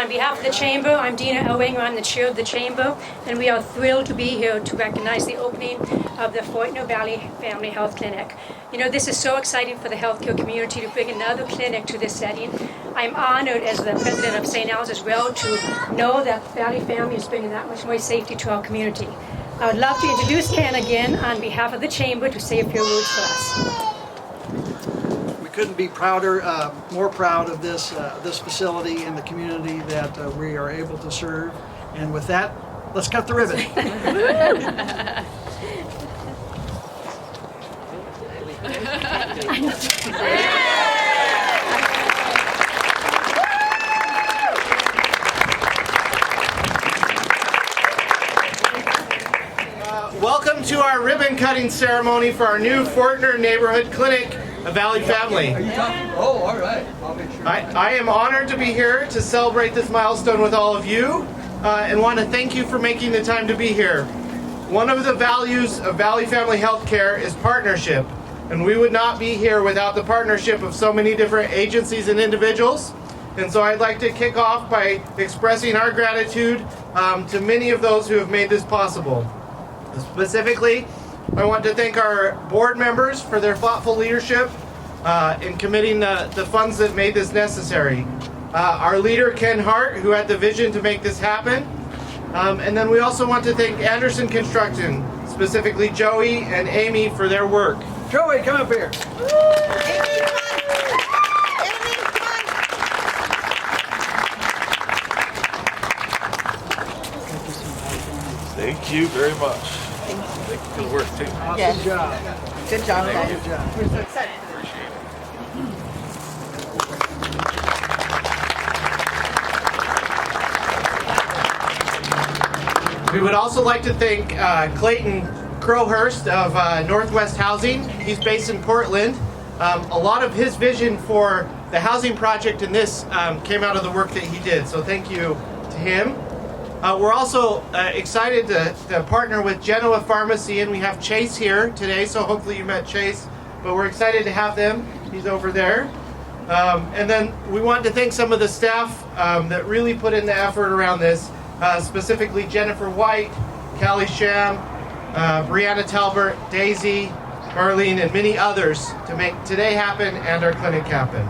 On behalf of the Chamber, I'm Dina Elwing, I'm the chair of the Chamber, and we are thrilled to be here to recognize the opening of the Fortier Valley Family Health Clinic. You know, this is so exciting for the healthcare community to bring another clinic to this setting. I'm honored as the president of St. Al's as well to know that Valley Family is bringing that much more safety to our community. I would love to introduce Ken again on behalf of the Chamber to say a few words for us. Couldn't be prouder, more proud of this facility and the community that we are able to serve. And with that, let's cut the ribbon. Welcome to our ribbon cutting ceremony for our new Fortier Neighborhood Clinic, a Valley Family. Are you talking? Oh, all right. I'll make sure. I am honored to be here to celebrate this milestone with all of you and want to thank you for making the time to be here. One of the values of Valley Family Healthcare is partnership, and we would not be here without the partnership of so many different agencies and individuals. And so I'd like to kick off by expressing our gratitude to many of those who have made this possible. Specifically, I want to thank our board members for their thoughtful leadership in committing the funds that made this necessary. Our leader, Ken Hart, who had the vision to make this happen. And then we also want to thank Anderson Construction, specifically Joey and Amy, for their work. Joey, come up here. Thank you very much. Good work, too. Awesome job. Good job, guys. Good job. We're so excited. We would also like to thank Clayton Crowhurst of Northwest Housing. He's based in Portland. A lot of his vision for the housing project in this came out of the work that he did, so thank you to him. We're also excited to partner with Genoa Pharmacy, and we have Chase here today, so hopefully you met Chase, but we're excited to have them. He's over there. And then we want to thank some of the staff that really put in the effort around this, specifically Jennifer White, Callie Sham, Brianna Talbert, Daisy, Marlene, and many others to make today happen and our clinic happen.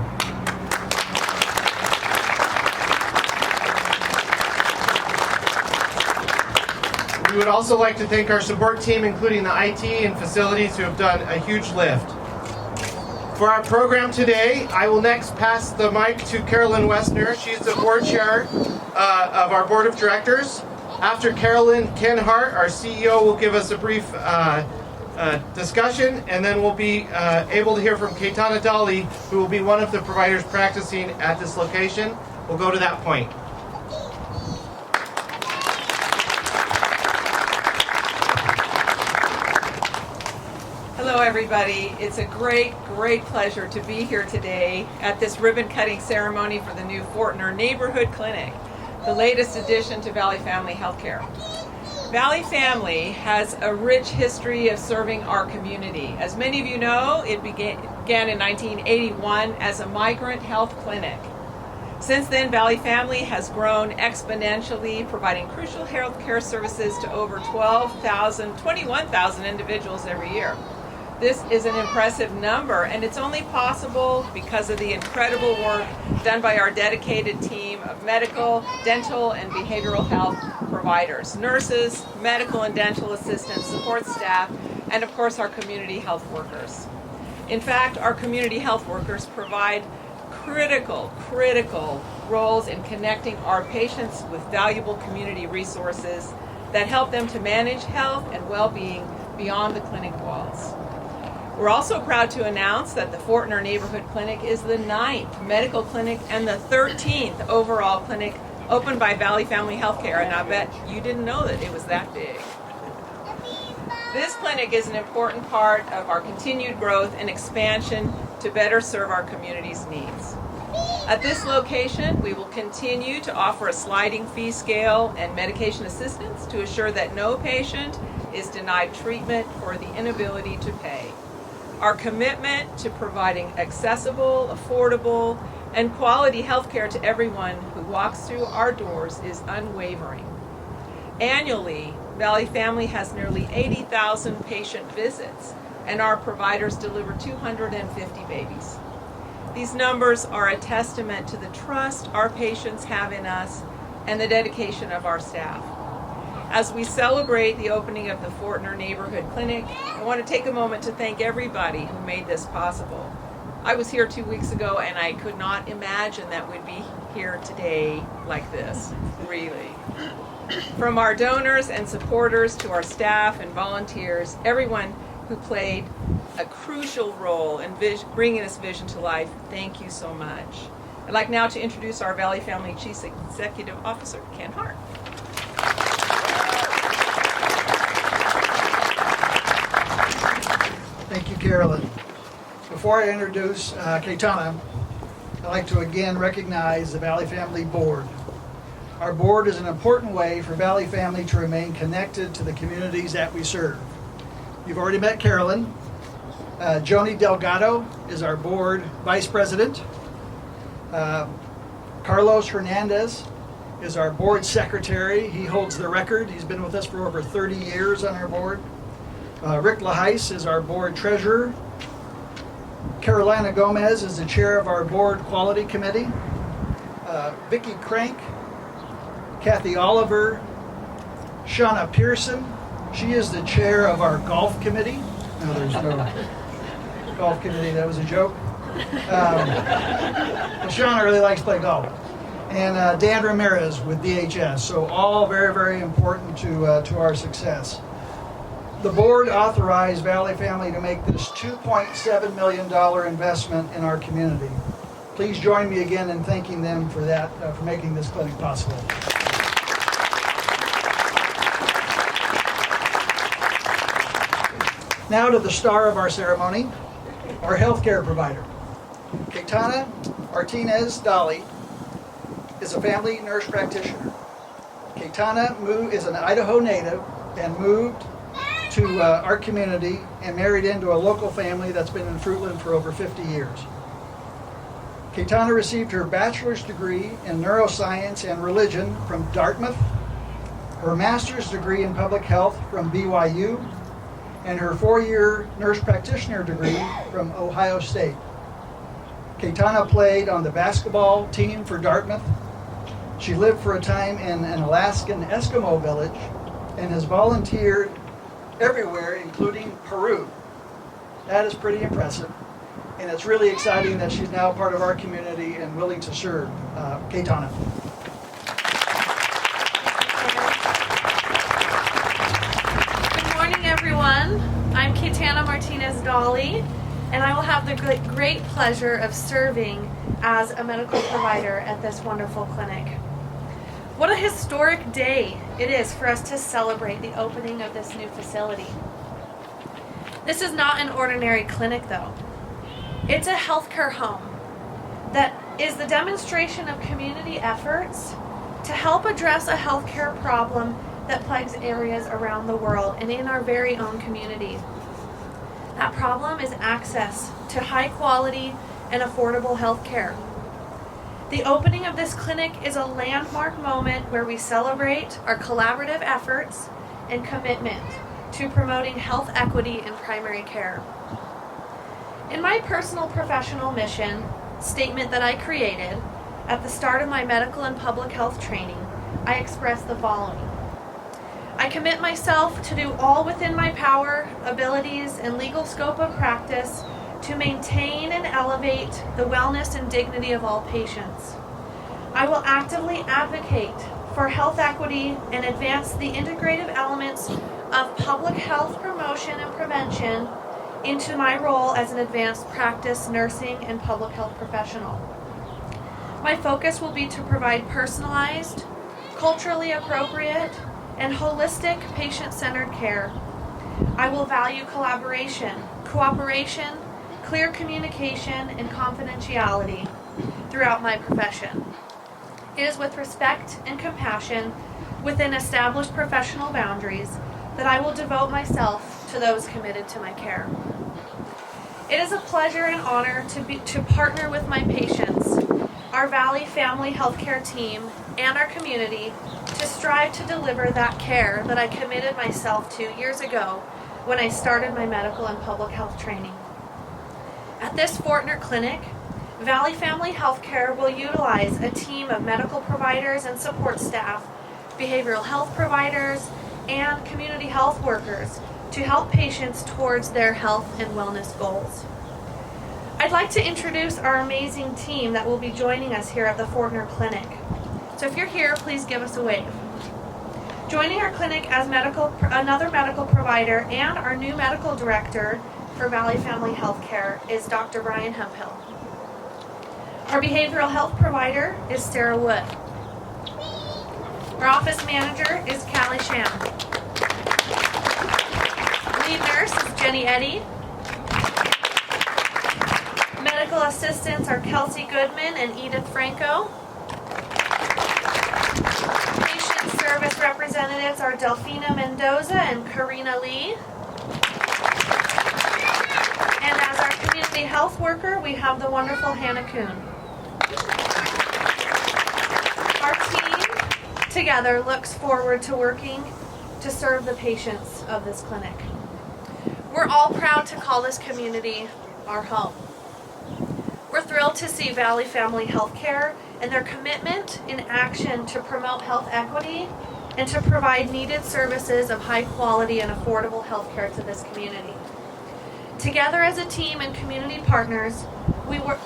We would also like to thank our support team, including the IT and facilities, who have done a huge lift. For our program today, I will next pass the mic to Carolyn Westner. She's the board chair of our board of directors. After Carolyn, Ken Hart, our CEO, will give us a brief discussion, and then we'll be able to hear from Caetana Dali, who will be one of the providers practicing at this location. We'll go to that point. Hello, everybody. It's a great pleasure to be here today at this ribbon cutting ceremony for the new Fortier Neighborhood Clinic, the latest addition to Valley Family Healthcare. Valley Family has a rich history of serving our community. As many of you know, it began in 1981 as a migrant health clinic. Since then, Valley Family has grown exponentially, providing crucial health care services to over 21,000 individuals every year. This is an impressive number, and it's only possible because of the incredible work done by our dedicated team of medical, dental, and behavioral health providers, nurses, medical and dental assistants, support staff, and of course our community health workers. In fact, our community health workers provide critical roles in connecting our patients with valuable community resources that help them to manage health and well-being beyond the clinic walls. We're also proud to announce that the Fortier Neighborhood Clinic is the 9th medical clinic and the 13th overall clinic opened by Valley Family Healthcare, and I bet you didn't know that it was that big. This clinic is an important part of our continued growth and expansion to better serve our community's needs. At this location, we will continue to offer a sliding fee scale and medication assistance to assure that no patient is denied treatment for the inability to pay. Our commitment to providing accessible, affordable, and quality health care to everyone who walks through our doors is unwavering. Annually, Valley Family has nearly 80,000 patient visits, and our providers deliver 250 babies. These numbers are a testament to the trust our patients have in us and the dedication of our staff. As we celebrate the opening of the Fortier Neighborhood Clinic, I want to take a moment to thank everybody who made this possible. I was here 2 weeks ago and I could not imagine that we'd be here today like this, really. From our donors and supporters to our staff and volunteers, everyone who played a crucial role in bringing this vision to life, thank you so much. I'd like now to introduce our Valley Family Chief Executive Officer, Ken Hart. Thank you, Carolyn. Before I introduce Kaitana, I'd like to again recognize the Valley Family Board. Our board is an important way for Valley Family to remain connected to the communities that we serve. You've already met Carolyn. Joni Delgado is our board vice president. Carlos Hernandez is our board secretary. He holds the record. He's been with us for over 30 years on our board. Rick LaHeis is our board treasurer. Carolina Gomez is the chair of our board quality committee. Vicki Crank, Kathy Oliver, Shauna Pearson. She is the chair of our golf committee. No, there's no golf committee. That was a joke. Shauna really likes to play golf. And Dan Ramirez with DHS. So all very, very important to our success. The board authorized Valley Family to make this $2.7 million investment in our community. Please join me again in thanking them for that, for making this clinic possible. Now to the star of our ceremony, our healthcare provider. Kaitana Martinez Dolly is a family nurse practitioner. Kaitana is an Idaho native and moved to our community and married into a local family that's been in Fruitland for over 50 years. Kaitana received her bachelor's degree in neuroscience and religion from Dartmouth, her master's degree in public health from BYU, and her 4-year nurse practitioner degree from Ohio State. Kaitana played on the basketball team for Dartmouth. She lived for a time in an Alaskan Eskimo village and has volunteered everywhere, including Peru. That is pretty impressive. And it's really exciting that she's now part of our community and willing to serve. Kaitana. Good morning, everyone. I'm Kaitana Martinez Dolly, and I will have the great pleasure of serving as a medical provider at this wonderful clinic. What a historic day it is for us to celebrate the opening of this new facility. This is not an ordinary clinic, though. It's a healthcare home that is the demonstration of community efforts to help address a healthcare problem that plagues areas around the world and in our very own community. That problem is access to high quality and affordable healthcare. The opening of this clinic is a landmark moment where we celebrate our collaborative efforts and commitment to promoting health equity in primary care. In my personal professional mission statement that I created at the start of my medical and public health training, I express the following. I commit myself to do all within my power, abilities, and legal scope of practice to maintain and elevate the wellness and dignity of all patients. I will actively advocate for health equity and advance the integrative elements of public health promotion and prevention into my role as an advanced practice nursing and public health professional. My focus will be to provide personalized, culturally appropriate, and holistic patient-centered care. I will value collaboration, cooperation, clear communication, and confidentiality throughout my profession. It is with respect and compassion within established professional boundaries that I will devote myself to those committed to my care. It is a pleasure and honor to partner with my patients, our Valley Family Healthcare team, and our community to strive to deliver that care that I committed myself to years ago when I started my medical and public health training. At this Fortner Clinic, Valley Family Healthcare will utilize a team of medical providers and support staff, behavioral health providers, and community health workers to help patients towards their health and wellness goals. I'd like to introduce our amazing team that will be joining us here at the Fortner Clinic. So if you're here, please give us a wave. Joining our clinic as another medical provider and our new medical director for Valley Family Healthcare is Dr. Brian Hemphill. Our behavioral health provider is Sarah Wood. Our office manager is Callie Sham. Lead nurse is Jenny Eddy. Medical assistants are Kelsey Goodman and Edith Franco. Patient service representatives are Delphina Mendoza and Karina Lee. And as our community health worker, we have the wonderful Hannah Kuhn. Our team together looks forward to working to serve the patients of this clinic. We're all proud to call this community our home. We're thrilled to see Valley Family Healthcare and their commitment in action to promote health equity and to provide needed services of high quality and affordable health care to this community. Together as a team and community partners, we look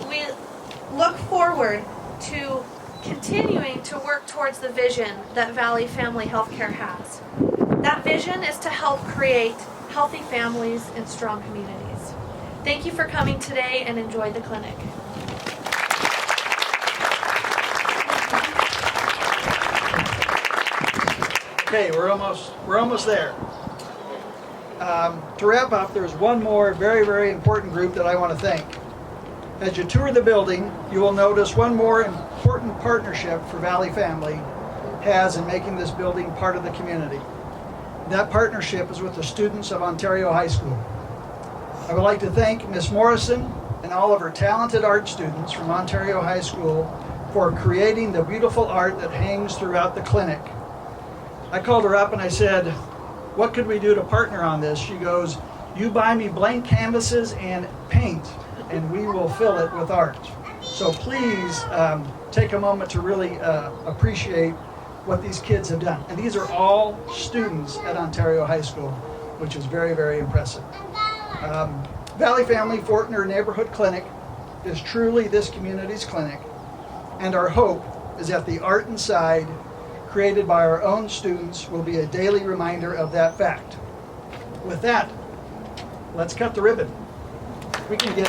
forward to continuing to work towards the vision that Valley Family Healthcare has. That vision is to help create healthy families and strong communities. Thank you for coming today and enjoy the clinic. Okay, we're almost there. To wrap up, there's one more very, very important group that I want to thank. As you tour the building, you will notice one more important partnership for Valley Family has in making this building part of the community. That partnership is with the students of Ontario High School. I would like to thank Ms. Morrison and all of her talented art students from Ontario High School for creating the beautiful art that hangs throughout the clinic. I called her up and I said, what could we do to partner on this? She goes, you buy me blank canvases and paint and we will fill it with art. So please take a moment to really appreciate what these kids have done. And these are all students at Ontario High School, which is very, very impressive. Valley Family Fortner Neighborhood Clinic is truly this community's clinic, and our hope is that the art inside, created by our own students, will be a daily reminder of that fact. With that, let's cut the ribbon. We can get